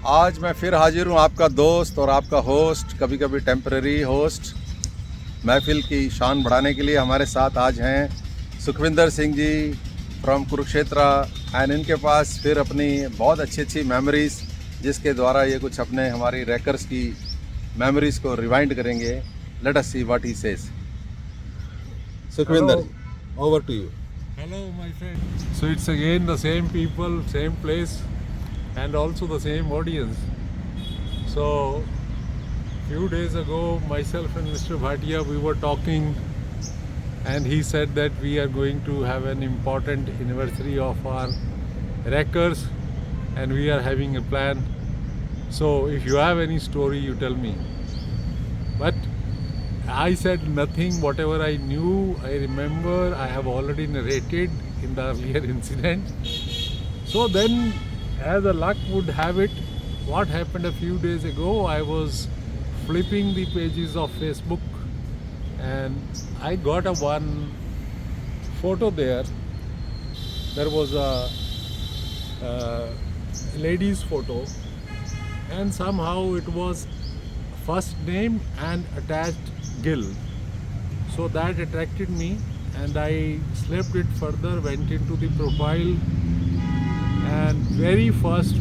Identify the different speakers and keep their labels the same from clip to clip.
Speaker 1: आज मैं फिर हाजिर हूँ, आपका दोस्त और आपका होस्ट, कभी कभी टेम्परेरी होस्ट। महफिल की शान बढ़ाने के लिए हमारे साथ आज हैं सुखविंदर सिंह जी फ्रॉम कुरुक्षेत्र। एंड इनके पास फिर अपनी बहुत अच्छी अच्छी मेमोरीज़, जिसके द्वारा ये कुछ अपने हमारी रैकर्स की मेमोरीज़ को रिवाइंड करेंगे। Let us see what he says. Sukhwinder ji, over to you.
Speaker 2: Hello, my friend. So it's again the same people, same place, and also the same audience. So, few days ago, myself and Mr. Bhatia, we were talking, and he said that we are going to have an important anniversary of our records, and we are having a plan. So, if you have any story, you tell me. But I said nothing. Whatever I knew, I remember, I have already narrated in the earlier incident. So then, as the luck would have it, what happened a few days ago, I was flipping the pages of Facebook and I got a one photo there. There was a lady's photo, and somehow it was first name and attached Gill. So that attracted me, and I slipped it further, went into the profile, and very first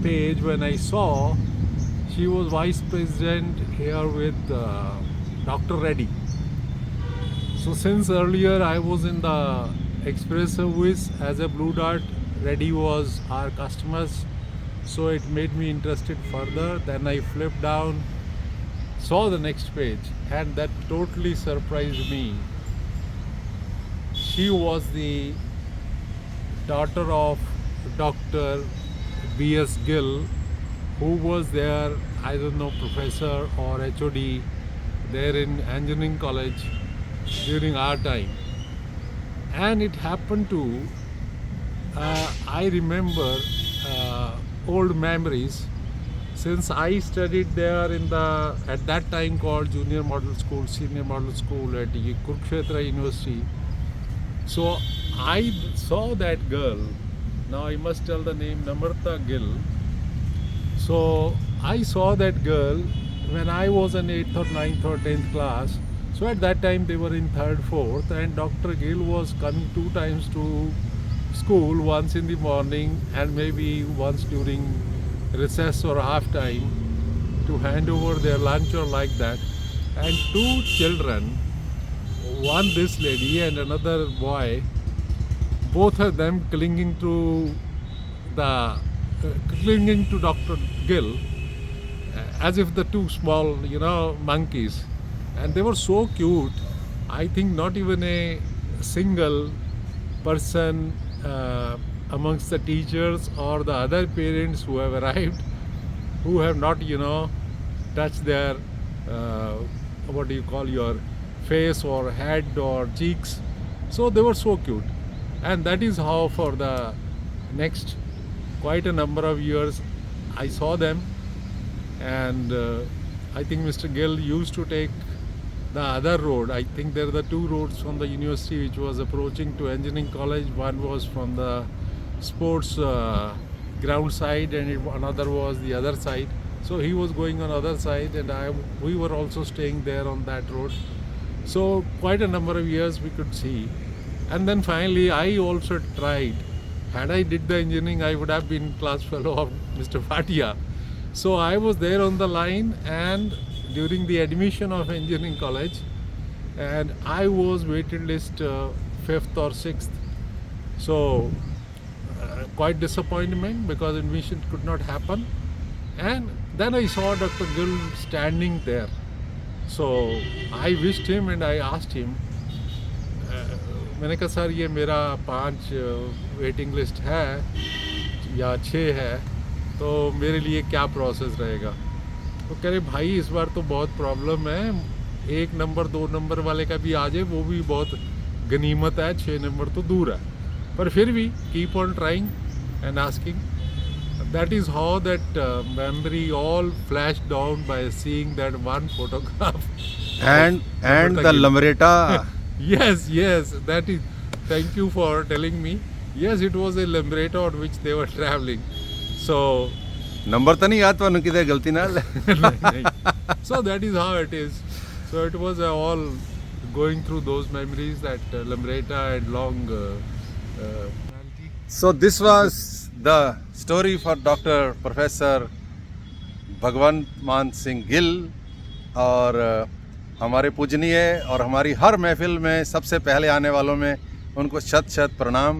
Speaker 2: page when I saw, she was vice president here with Dr. Reddy. So since earlier I was in the express service as a Blue Dart, Reddy was our customers, so it made me interested further. Then I flipped down, saw the next page, and that totally surprised me. She was the daughter of Dr. B.S. Gill, who was there, I don't know, professor or HOD there in engineering college during our time. And it happened to, I remember old memories, since I studied there in the at that time called Junior Model School, Senior Model School at Kurukshetra University. So I saw that girl. Now I must tell the name, Namrata Gill. So I saw that girl when I was in 8th or 9th or 10th class. So at that time they were in 3rd, 4th, and Dr. Gill was coming 2 times to school, once in the morning and maybe once during recess or half time, to hand over their lunch or like that. And 2 children, one this lady and another boy, both of them clinging to Dr. Gill, as if the 2 small, monkeys. And they were so cute. I think not even a single person amongst the teachers or the other parents who have arrived, who have not, touched their, what do you call, your face or head or cheeks. So they were so cute. And that is how for the next quite a number of years I saw them. And I think Mr. Gill used to take the other road. I think there are the 2 roads from the university which was approaching to engineering college. One was from the sports ground side, and another was the other side. So he was going on other side, and we were also staying there on that road. So quite a number of years we could see. And then finally I also tried. Had I did the engineering, I would have been class fellow of Mr. Bhatia. So I was there on the line, and during the admission of engineering college, and I was waiting list 5th or 6th. So quite disappointment because admission could not happen. And then I saw Dr. Gill standing there. So I wished him and I asked him, मैंने कहा sir ये मेरा 5 waiting list है या 6 है, तो मेरे लिए क्या प्रोसेस रहेगा। तो कह रहे भाई इस बार तो बहुत प्रॉब्लम है, 1 नंबर 2 नंबर वाले का भी आ जाए वो भी बहुत गनीमत है, 6 नंबर तो दूर है, पर फिर भी keep on trying and asking. That is how that memory all flashed down by seeing that one photograph.
Speaker 1: And the Lambretta.
Speaker 2: Yes, that is. Thank you for telling me. Yes, it was a Lambretta on which they were traveling. So
Speaker 1: number तो नहीं याद ਤੁਹਾਨੂੰ ਕਿਤੇ ਗਲਤੀ ਨਾਲ
Speaker 2: So that is how it is. So it was all going through those memories that Lambretta and long.
Speaker 1: So this was the story for Dr. Professor भगवंत मान सिंह गिल। और हमारे पूजनीय और हमारी हर महफिल में सबसे पहले आने वालों में उनको शत शत प्रणाम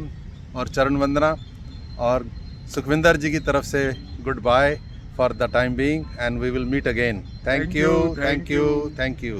Speaker 1: और चरण वंदना। और सुखविंदर जी की तरफ से good bye for the time being and we will meet again. Thank
Speaker 2: Thank
Speaker 1: you,
Speaker 2: you,
Speaker 1: thank
Speaker 2: thank
Speaker 1: you,
Speaker 2: you.
Speaker 1: Thank you.